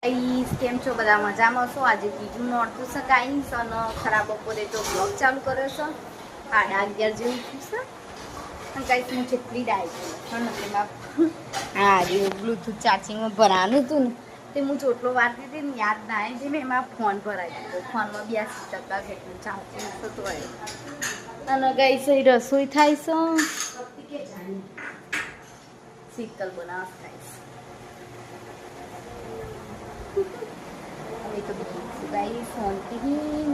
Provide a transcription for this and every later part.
Guys કેમ છો બધા મજામાં છો? આજે બીજું નોરતું છે ગાઈસ અને ખરાબ બપોરે તો બ્લોગ ચાલુ કર્યો છે. 11:30 જેવું થયું છે અને ગાઈસ હું જેટલી ડાય છું ને તેમાં હા જે બ્લૂટૂથ ચાર્જિંગમાં ભરાનું હતું ને તે હું ચોટલો વારતી હતી ને યાદ ના આવી જે મેં એમાં ફોન ભરાઈ દીધો. ફોનમાં 82% જેટલું ચાર્જિંગ થતું હોય અને ગાઈસ રસોઈ થાય છે. શીતલ બનાવ થાય હવે તો ગાઈ ફોનથી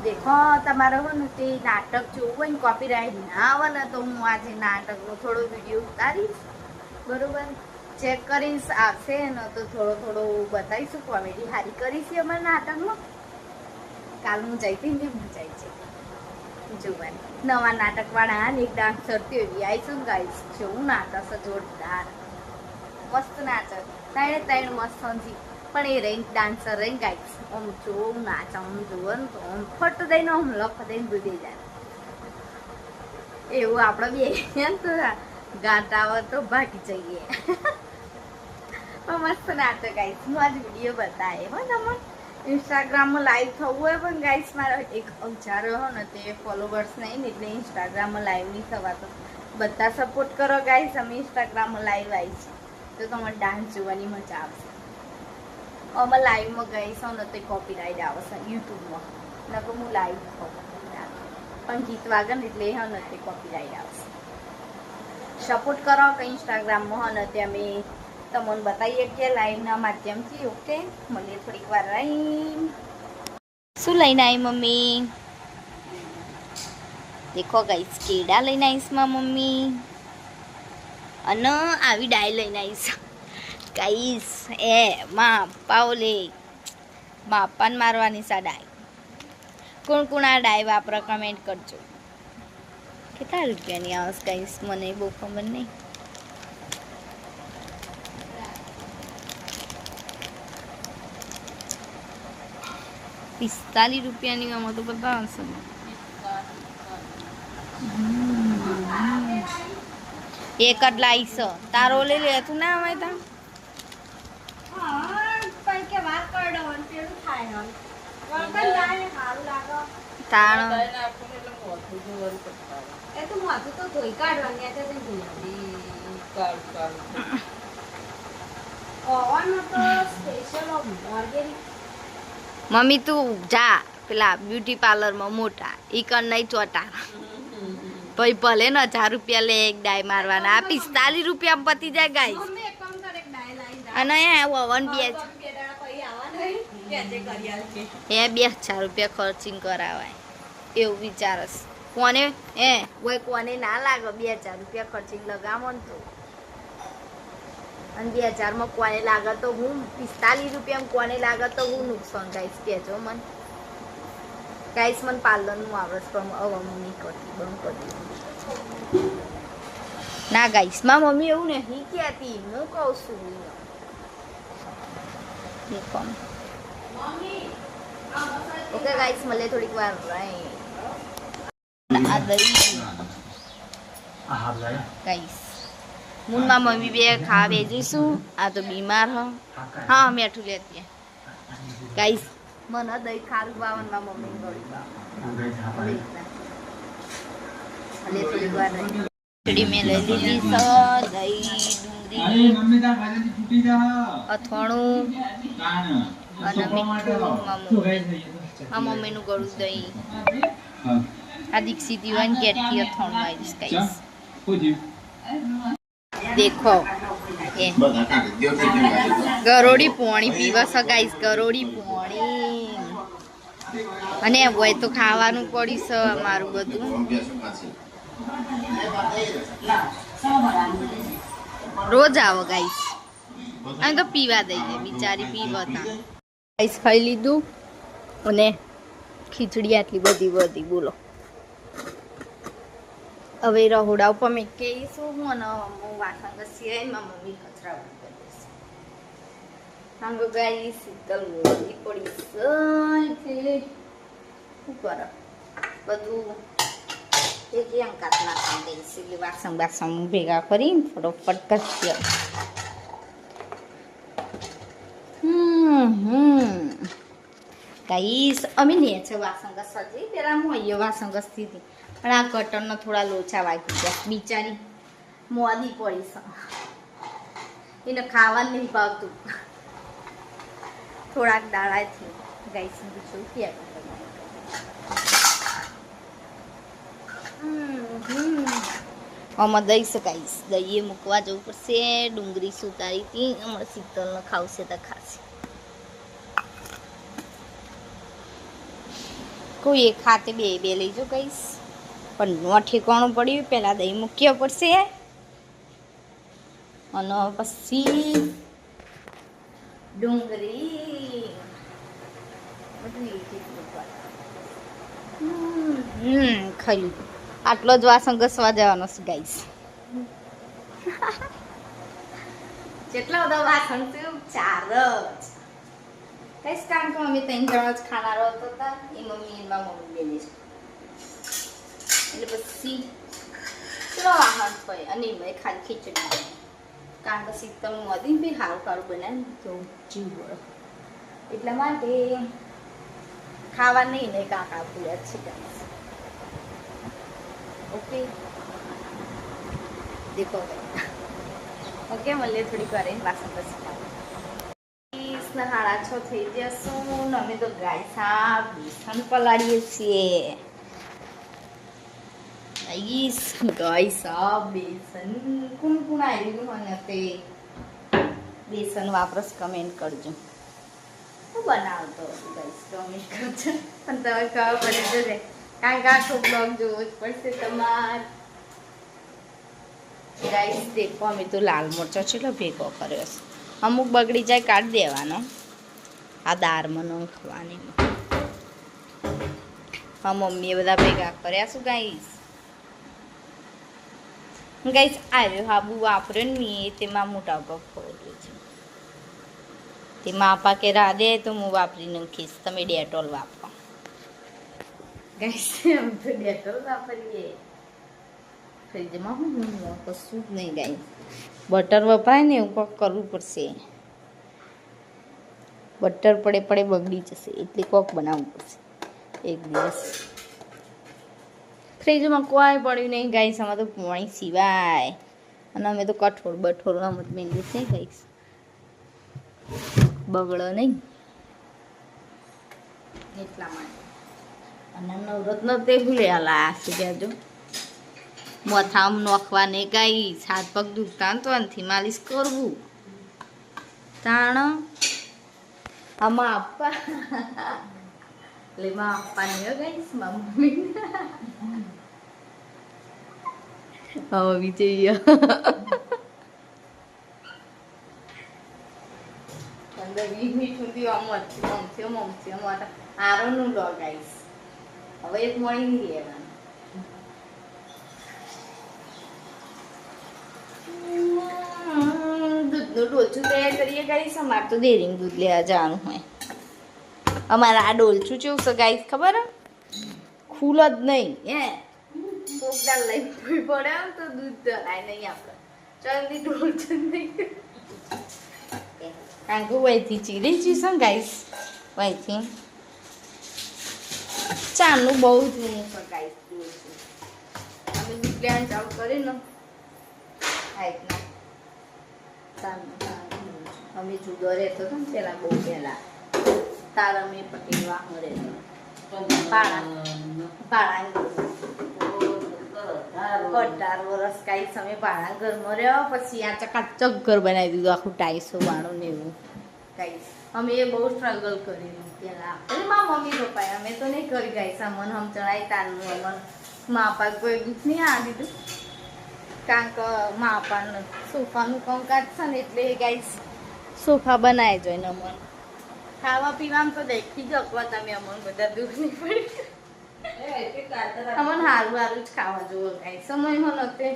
દેખો તમારે હોય ને તે નાટક જોવું હોય ને કોપીરાઇટ ના આવે ને તો હું આજે નાટકનો થોડો વિડીયો ઉતારીશ, બરોબર? ચેક કરીશ આવશે ને તો થોડો બતાવીશું. કોમેડી સારી કરીશ અમારા નાટકમાં. કાલ હું જઈ હતી ને મજા આવી છે જોવાની. નવા નાટકવાળા ને એક ડાન્સર એવી આવીશું ને ગાઈશ જેવું નાટક છે જોરદાર મસ્ત નાટક ત્રણ મસ્ત સમજી પણ એ રહી ડાન્સર રહી ગાઈશ આમ જોવું નાચ આમ જોવો ને તો આમ ફટ દઈને આમ લખ દઈને ભૂલી જાય એવું આપણે બે તો ગાતા હોય તો ભાગી જઈએ. મસ્ત નાટક ગાઈશ હું આજ વિડીયો બતાવે હો તમને. ઇન્સ્ટાગ્રામમાં લાઈવ થવું હોય પણ ગાઈસ મારો એક અવચાર હો ને તે ફોલોવર્સ નહીં ને એટલે ઇન્સ્ટાગ્રામમાં લાઈવ નહીં થવા તો બધા સપોર્ટ કરો ગાઈસ. અમે ઇન્સ્ટાગ્રામમાં લાઈવ આવી છીએ તો તમારે ડાન્સ જોવાની મજા આવશે. અમે લાઈવમાં ગઈશ ને તો કોપીરાઇટ આવશે યુટ્યુબમાં નકર હું લાઈવ થઉં પણ ગીત વાગે ને એટલે હા ને તે કોપીરાઇટ આવશે. સપોર્ટ કરો કે ઇન્સ્ટાગ્રામમાં હા ને તે અમે તમને બતાવીએ કે લાઈવના માધ્યમથી. ઓકે મળીએ થોડીક વાર રહી. શું લઈને આવી મમ્મી? દેખો ગાઈસ કેળા લઈને આવીશ માં મમ્મી અને આવી ડાય લઈને આવીશ ગાઈસ. એ માં પાઓલે માપાન મારવાની સા ડાય. કોણ આ ડાય વાપરો કમેન્ટ કરજો. કેટલા રૂપિયાની આવશે ગાઈસ મને બહુ ખબર નહીં. ₹45 આમાં તો બધા હશે. એક જ લાવીશ તારો લઈ લે તું ના આવે તા મમ્મી તું જા પેલા બ્યુટી પાર્લરમાં મોટા ઈ કણ નહીં ચોટા ભાઈ ભલે ને 1000 રૂપિયા લે એક ડાય મારવાના. આ ₹45 પતી જાય ગાઈસ. અને ઓવન 2,000 રૂપિયા ખર્ચિંગ કરાવાય એવું વિચારસ કોને કોને ના લાગે 2,000 રૂપિયા ખર્ચિંગ લગાવો ને તો. અને 2,000માં કોને લાગે તો હું ₹45 કોને લાગે તો હું નુકસાન ગાઈસ કહેજો મને. ગાઈસ મને પાર્લરનું આવડે પણ હવે હું નહીં કરતી, બંધ કરી દીધું. ના ગાઈસ માં મમ્મી એવું નહીં કહેતી, હું કહું છું. ઓકે ગાઈસ મળે થોડીક વાર રહી. આ દહીં ગાઈસ હું માં મમ્મી બે ખાવા બેસીશું. આ તો બીમાર હા મેઠું લેતી ગાઈસ. મને દહીં ખારું બાવન માં મમ્મી ગળી થોડીક વાર રહી. મેં લઈ લીધી છે દહીં ડુંગળી અથાણું અને મીઠું. આ મમ્મીનું ગળું દહીં. આ દીક્ષિત યુવાન કેટથી અથાણું આવીશ ગાઈસ. દેખો ગરોડી પોણી પીવા સગાઈશ. ગરોડી પોણી અને હોય તો ખાવાનું પડી છે અમારું બધું. રોજ આવો ગાઈસ. અહીં તો પીવા દઈ દે બિચારી પીવા તા ગાઈસ. ખાઈ લીધું અને ખીચડી આટલી બધી બોલો. હવે રહોડા ઉપર મેં કહીશું હું અને હું વાસણ ઘસી એમાં મમ્મી કચરા કરી દઈશ. હાંગો ગાઈસ શીતલ મોડી પડી શું કરે બધું એક અંકાત નાખી દઈશ. એટલે વાસણ ભેગા કરીને ફટોફટ ઘસી. ગાઈસ અમે ને છે વાસણ ઘસવા જઈ પેલા હું અહીંયા વાસણ ઘસતી હતી પણ આ કટરનો થોડા લોચા વાગી ગયા બિચારી મોદી પડી છે એને ખાવાનું નહીં ભાવતું થોડાક દાડાથી ગાઈસ શું ક્યાં આમાં દઈ શકાઈશ દઈએ મૂકવા જવું પડશે ડુંગળી સુધારી હતી હમણાં શીતલને ખાવશે તો ખાશે કોઈ એક હાથે બે બે લઈ જો કહીશ પણ નો ઠેકાણું પડ્યું પહેલાં દહીં મૂક્યા પડશે અને પછી ડુંગળી ખાઈ આટલો જ વાસણ ઘસવા જવાનો છે ગાઈસ કેટલા બધા વાસણ છે 4 જ કઈશ કારણ કે અમે 3 જણા જ ખાનારો હતા એ મમ્મી એમાં મમ્મી બેની એટલે પછી ચલો વાહન હોય અને એમાં ખાલી ખીચડી કારણ કે શીતલ મોદી બી સારું સારું બનાવે તો જીવ બળો એટલા માટે ખાવા નહીં ને કાકા પૂરા છે ગાઈસ ओके देखो ओके મળીએ થોડીક વાર વાસણ ઘસી સાડા 6 થઈ જશું અમે તો ગાઈસ આ બેસન પલાળીએ છીએ ગાઈસ આ બેસન કોણ આવ્યું મને તે બેસન વાપરસ કમેન્ટ કરજો હું બનાવતો ગાઈસ કમેન્ટ કરજો પણ તમે ખબર પડી જશે કારણ કે આખો બ્લોગ જોવો જ પડશે તમારે ગાઈસ દેખો અમે તો લાલ મરચાં છે એટલે ભેગો કર્યો છે અમુક બગડી જાય કાઢી દેવાનો આ દાળમાં નાખવાની હા મમ્મીએ બધા ભેગા કર્યા શું ગાઈસ ગાઈસ આવ્યો હાબુ વાપર્યો ને મેં તેમાં મોટા ઉપર ફોડ્યું છે તેમાં આપા કે રાધે તો હું વાપરી નાખીશ તમે ડેટોલ વાપરો ગાઈસ અમે તો ડેટોલ વાપરીએ ફ્રીજમાં હું કશું જ નહીં ગાઈસ બટર વપરાય ને એવું કોક કરવું પડશે બટર પડે બગડી જશે એટલે કોક બનાવવું પડશે એક દિવસ ફ્રીજમાં કોઈ પડ્યું નહીં ગાઈસ આમાં તો પાણી સિવાય અને અમે તો કઠોળ બઠોળમાં જ મેળવી છે ગાઈસ બગડો નહીં એટલા માટે અને નવરત્ન તે ભૂલેલા છે કહેજો મોથામ નોખવાને ગાઈસ હાથ પગ દુખતા તો આનથી માલિશ કરવું તાણ આમાં આપવા એટલે માં આપવાની ગાઈસ માં મમ્મી હવે વિજય 15-20 મિનિટ સુધી આમ આરોનું લો ગાઈસ હવે એક મળી નહીં લેવાનું દૂધનું ડોલચું તૈયાર કરીએ ગાઈસ અમારે તો ડેરીનું દૂધ લેવા જવાનું હોય અમારા આ ડોલચું કેવું છે ગાઈસ ખબર ખુલ જ નહીં કોક દાળ લઈ પડે તો દૂધ ધરાય નહીં આપણે જલ્દી ડોલચું નહીં કારણ કે વહીથી ચીરી ચીશ ગાઈસ વહીથી ચાનું બહુ જ નહીં ગાઈસ અમે દૂધ લેવાનું ચાલુ કરીને અમે જુદો રહેતો હતો ને પેલા બહુ પહેલા તારા મેં પટેલ વાહ રહેતો પાણા 18 વર્ષ કાંઈ સમય પાણા ઘરમાં રહ્યો પછી આ ચકાચક ઘર બનાવી દીધું આખું ટાઈસો વાળું ને એવું કાંઈ અમે એ બહુ સ્ટ્રગલ કરી પેલા મારા મમ્મી પપ્પાએ અમે તો નહીં કરી ગાઈસ અમને હમ ચડાવી તારનું અમને મા પપ્પા કોઈ દુઃખ નહીં આ દીધું કારણ કે મા પપ્પાને સોફાનું કામકાજ છે ને એટલે ગાઈસ સોફા બનાવી જોઈને અમને ખાવા પીવામાં તો દેખી જ અકવા તમે અમને બધા દુઃખ નહીં પડી અમને સારું સારું જ ખાવા જોવો ગાઈસ સમયમાં નહોતે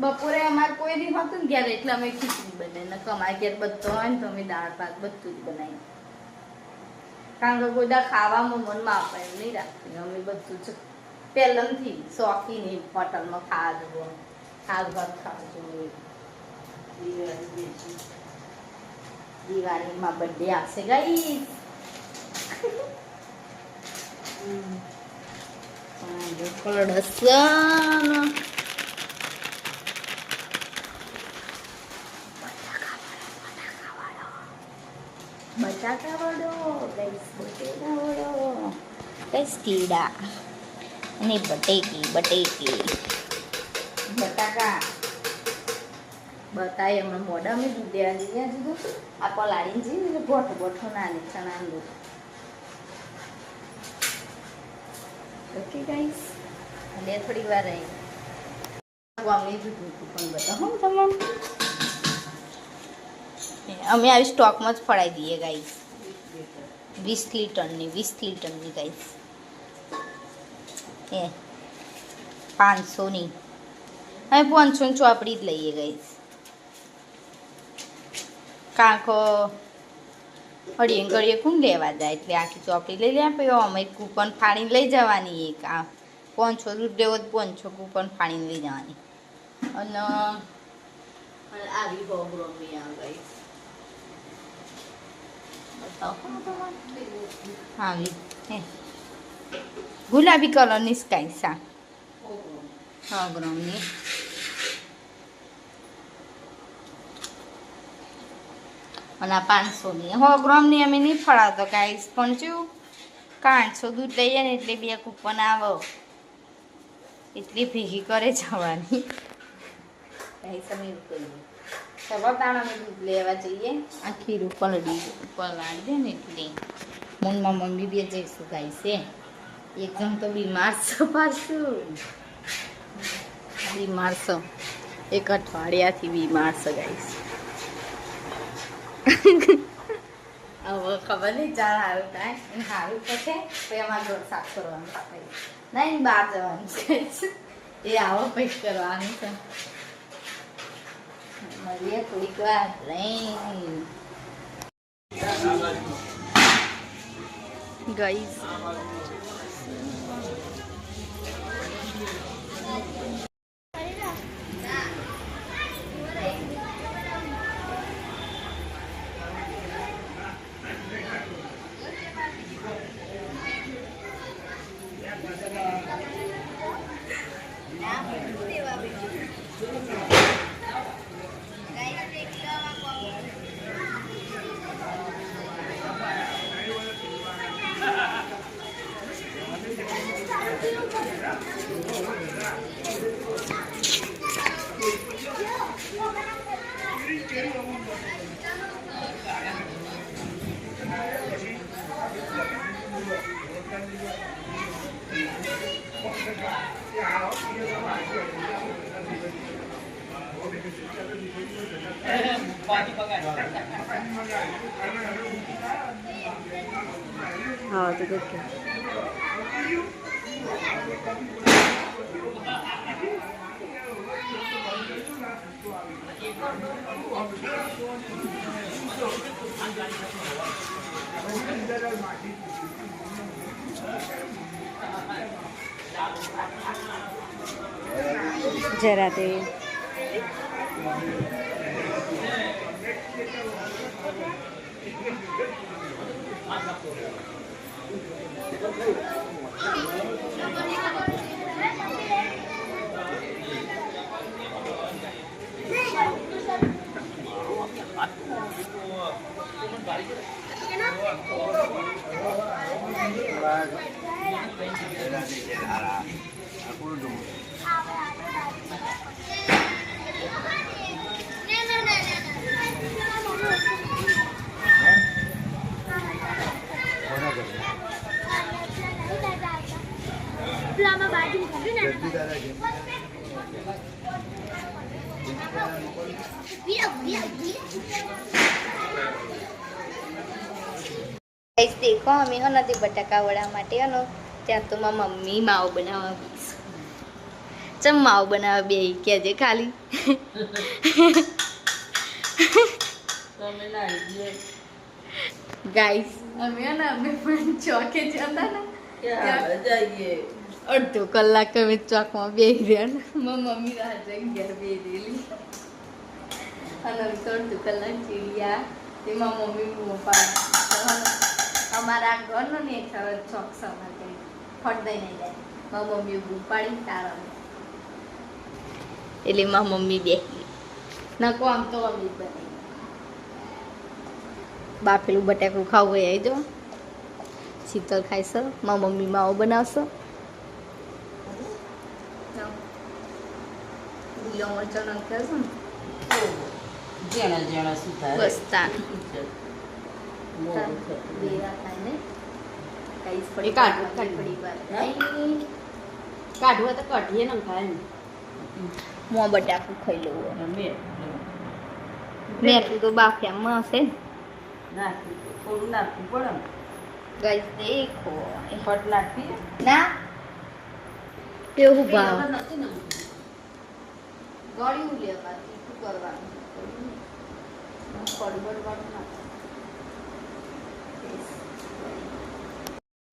બપોરે અમારે કોઈ નહીં હોતું ને ઘેર એટલે અમે ખીચડી બનાવી ને અમારે ઘેર બધો હોય ને તો અમે દાળ ભાત બધું જ બનાવીએ કારણ કે બધા ખાવામાં મનમાં આપણે નહીં રાખતી અમે બધું જ પહેલાંથી શોખીને હોટલમાં ખાવા જવું શાક ભાત ખાવા જવું દિવાળીમાં બર્થડે આવશે ગાઈસ. કલડસન બટાકા વડો ગાઈસ, બટેકા વડો ગાઈસ, કીડા અને બટેકી બટાકા બતાય હમણાં મોઢા મેં દૂધ દેવા જઈએ દીધું. આ પલાળીને જઈએ એટલે ગોઠો નાની ચણાનું દૂધ. ઓકે ગાઈસ, અને થોડી વાર રહી ગામની જૂઠું પણ બધા હું તમામ અમે આવી સ્ટોકમાં જ ફળાઈ દઈએ ગાઈસ. 20 લીટરની ગાઈસ, એ 500ની અમે 500 ચોપડી જ લઈએ ગાઈસ. કાંકો ઘડીએ ઘડીએ કોણ લેવા જાય એટલે આખી ચોપડી લઈ લે. પછી અમે કૂપન ફાડીને લઈ જવાની. એક આ 500 દૂધ લેવો 500 કૂપન ફાડીને લઈ જવાની. અને આવી બહુ ગાઈસ આવી ગુલાબી કલરની સ્કાય સા 100 ગ્રામની. અને 500ની 100 ગ્રામની અમે નહીં ફળાવતો ગાઈસ, પણ શું 500 દૂધ લઈએ ને એટલે 2 કૂપન આવો એટલી ભેગી કરે જવાની ગાઈસ. અમે એવું કરીએ. ચલો તાણ અમે દૂધ લેવા જઈએ. આ ખીરું પલાળી દે ને એટલે મનમાં મમ્મી બી જઈશું ગાઈસ. એકદમ તો બીમાર છો પાછું, બીમાર છો, 1 અઠવાડિયાથી બીમાર છો ગાઈસ. હવે ખબર નહીં ચાલ સારું થાય એને સારું થશે પછી અમારે ઘર સાફ કરવાનું થાય ના એને બહાર જવાનું છે એ આવો પછી કરવાનું છે. મળીએ થોડીક વાર નહીં ગાઈસ. हाँ तो देख के जरा दे देखो अमी हो नदी बटाका वड़ा माटे हनो त्या तो मां मम्मी माव बनावा चम माव बनावा बे के जे खाली गाइस अमी ना अमी पण चौके जता ना क्या जाइए अर्धो कलाक में चौक में बेही रह्या ने मम्मी राह जई घर बेही रेली અને તો अर्धो कलाक जीलिया તેમાં મમ્મી પપ્પા અમારા ઘરનો ને ચોક સમાન કરી ફટ દઈ નહીં જાય મારા મમ્મી ઉપાડી તારા એટલે મારા મમ્મી બેસી નકો આમ તો અમી બને બાફેલું બટાકું ખાવું હોય જો શીતળ ખાઈશ મારા મમ્મી માવો બનાવશો લીલો મરચો નાખ્યો છે ને જેણા સુધારે બસ તાન મોડું વેરા થાય ને કઈસ એ પડી કાઢો, પડી કાઢવા તો કાઢીએ ને ખાય ને મોં બટાકું ખાઈ લેવું રમે મેં તો બાફિયામાં હશે ને નાખી થોડું નાખવું પડે ને ગાઈસ દેખો ફટ નાખીએ ના એવું ભાવ પેલા તો નથી ને ગળ્યું લેવા શું કરવાનું પડબડ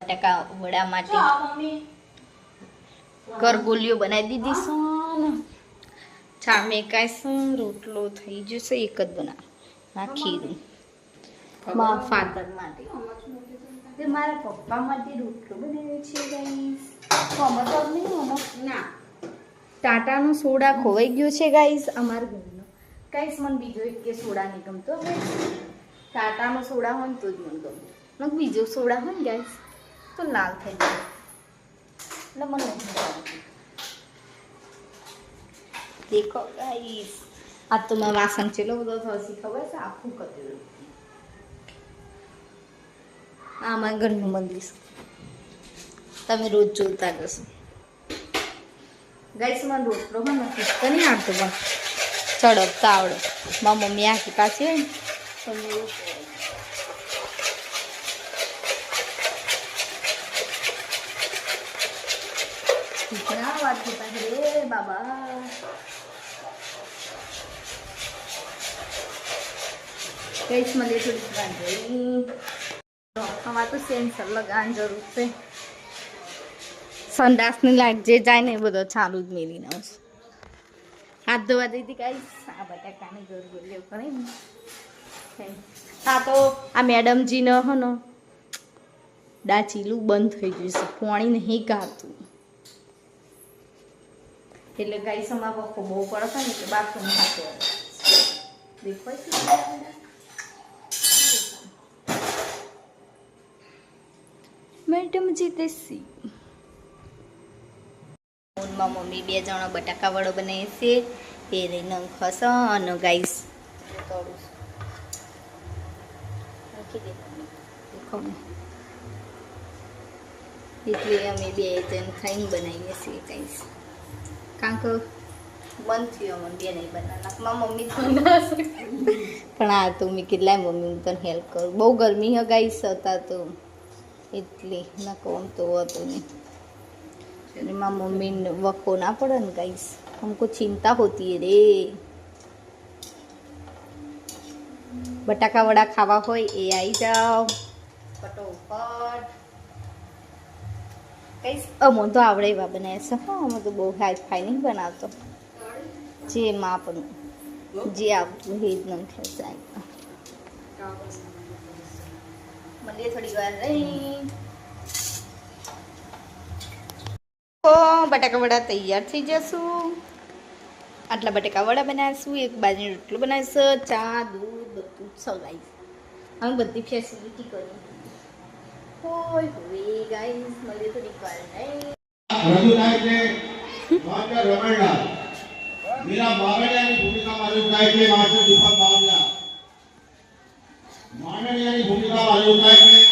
બટાકા વડા માટે કરગોલીઓ બનાવી દીધી છે ચા મેકાય છે રોટલો થઈ જશે એક જ બના નાખી મારા ફાધર માટે તે મારા પપ્પા માટે રોટલો બનાવ્યો છે ગાઈસ કોમર તો નહીં ના ટાટાનો સોડા ખોવાઈ ગયો છે ગાઈસ અમારા ઘરનો ગાઈસ મને બીજો એક કે સોડા નહીં ગમતો ટાટાનો સોડા હોય ને તો જ મને ગમે બીજો સોડા હોય ને ગાઈસ તો લાલ થઈ જાય એટલે મને નથી ગમતું દેખો ગાઈસ આ તો મારા વાસણ ચેલો બધો થશે ખબર છે આખું કતેલું આ અમારા ઘરનું મંદિર તમે રોજ જોતા જશો ગાઈસ મને રોટલો હોય ને તો નહીં આવતો પણ ચડકતા આવડે મારી મમ્મી આખી પાછી હોય ને તમને એવું કેટલા વાત થતા રે બાબા ગાઈસ મને થોડી વાંધો અમારે તો સેન્સર લગાવવાની જરૂર છે સંડાસની લાઈટ જે જાય ને એ બધો ચાલુ જ મેલીને આવશે હાથ ધોવા દીધી ગાઈસ આ બટાકાની જરૂર લેવું કરે ને આ તો આ મેડમજીને હો ને ડાચીલું બંધ થઈ ગયું છે પાણી નહીં ગાતું એટલે ગાઈસ અમારા પપ્પો બહુ પડે છે ને એટલે બાથરૂમ ખાતો દેખાય છે મેડમજી દેસી માં મમ્મી બે જણા બટાકા વડો બનાવે છે એ રહી નંખસ અને ગાઈસ એટલે અમે બે જણ ખાઈને બનાવીએ છીએ ગાઈસ કારણ કે બંધ થયું અમને બે નહીં બનાવના મારા મમ્મી તો ના શકે પણ આ તો મેં કેટલાય મમ્મી હું તને હેલ્પ કરું બહુ ગરમી હ ગાઈસ હતા તો એટલે ના કોમ તો હતો नहीं माँ मम्मी वको ना पड़े न गाइस हमको चिंता होती है रे बटाका वड़ा खावा होय ए आई जाओ फटोफट गाइस अमो तो आवड़े एवा बनाए छे हाँ अमो तो बहु हाई फाई नहीं बनावतो जे मापनु जे आवतुं हे ज नंखे जाय मले थोड़ी वार रही बटाका वड़ा तैयार थी जशुं आटला बटाका वड़ा बनावीशुं एक बाजू रोटलो बनावीशुं चा दूध बधुं सगाई हम बधी फेसिलिटी करी होय होय गाइस मले तो निकाल नहीं रजू થાય છે માસ્ટર રમણલાલ મીરા બાવળિયાની ભૂમિકામાં રજૂ થાય છે માસ્ટર દીપક બાવળિયા માંડણિયાની ભૂમિકામાં રજૂ થાય છે